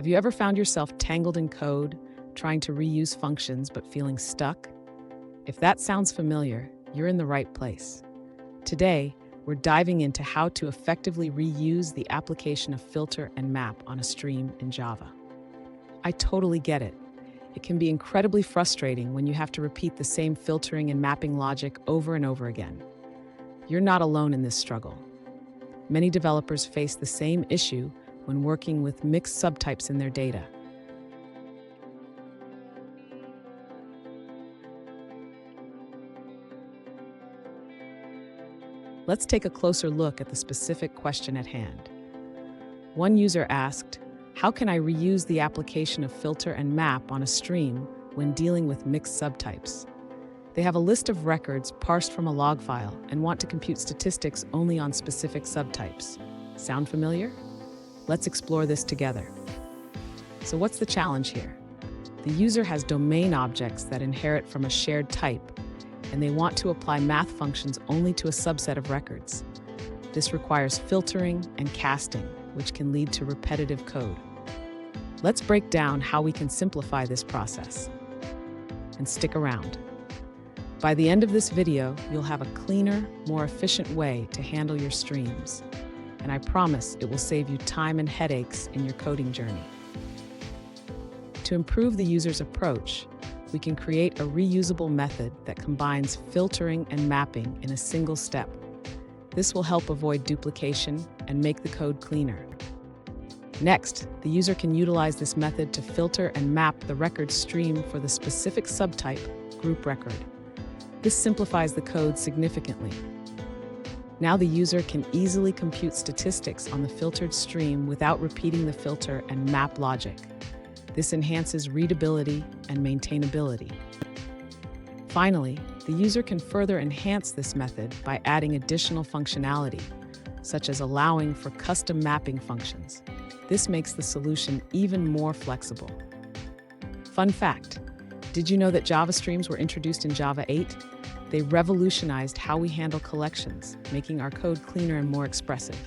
Have you ever found yourself tangled in code, trying to reuse functions but feeling stuck? If that sounds familiar, you're in the right place. Today, we're diving into how to effectively reuse the application of filter and map on a stream in Java. I totally get it. It can be incredibly frustrating when you have to repeat the same filtering and mapping logic over and over again. You're not alone in this struggle. Many developers face the same issue when working with mixed subtypes in their data. Let's take a closer look at the specific question at hand. One user asked, "How can I reuse the application of filter and map on a stream when dealing with mixed subtypes?" They have a list of records parsed from a log file and want to compute statistics only on specific subtypes. Sound familiar? Let's explore this together. So what's the challenge here? The user has domain objects that inherit from a shared type, and they want to apply math functions only to a subset of records. This requires filtering and casting, which can lead to repetitive code. Let's break down how we can simplify this process. And stick around. By the end of this video, you'll have a cleaner, more efficient way to handle your streams. And I promise it will save you time and headaches in your coding journey. To improve the user's approach, we can create a reusable method that combines filtering and mapping in a single step. This will help avoid duplication and make the code cleaner. Next, the user can utilize this method to filter and map the record stream for the specific subtype, group record. This simplifies the code significantly. Now the user can easily compute statistics on the filtered stream without repeating the filter and map logic. This enhances readability and maintainability. Finally, the user can further enhance this method by adding additional functionality, such as allowing for custom mapping functions. This makes the solution even more flexible. Fun fact, did you know that Java streams were introduced in Java 8? They revolutionized how we handle collections, making our code cleaner and more expressive.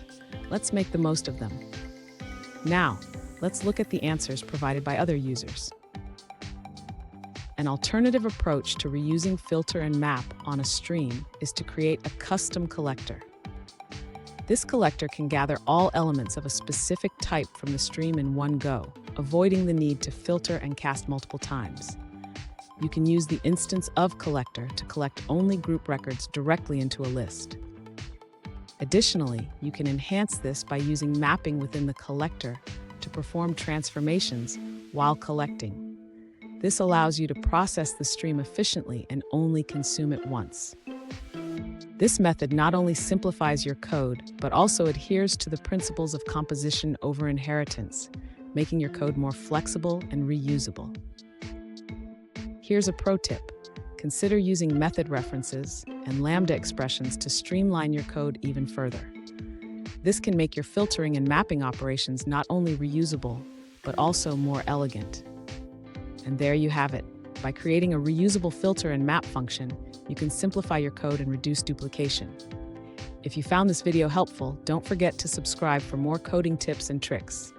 Let's make the most of them. Now, let's look at the answers provided by other users. An alternative approach to reusing filter and map on a stream is to create a custom collector. This collector can gather all elements of a specific type from the stream in one go, avoiding the need to filter and cast multiple times. You can use the instance of collector to collect only group records directly into a list. Additionally, you can enhance this by using mapping within the collector to perform transformations while collecting. This allows you to process the stream efficiently and only consume it once. This method not only simplifies your code, but also adheres to the principles of composition over inheritance, making your code more flexible and reusable. Here's a pro tip. Consider using method references and lambda expressions to streamline your code even further. This can make your filtering and mapping operations not only reusable, but also more elegant. And there you have it. By creating a reusable filter and map function, you can simplify your code and reduce duplication. If you found this video helpful, don't forget to subscribe for more coding tips and tricks.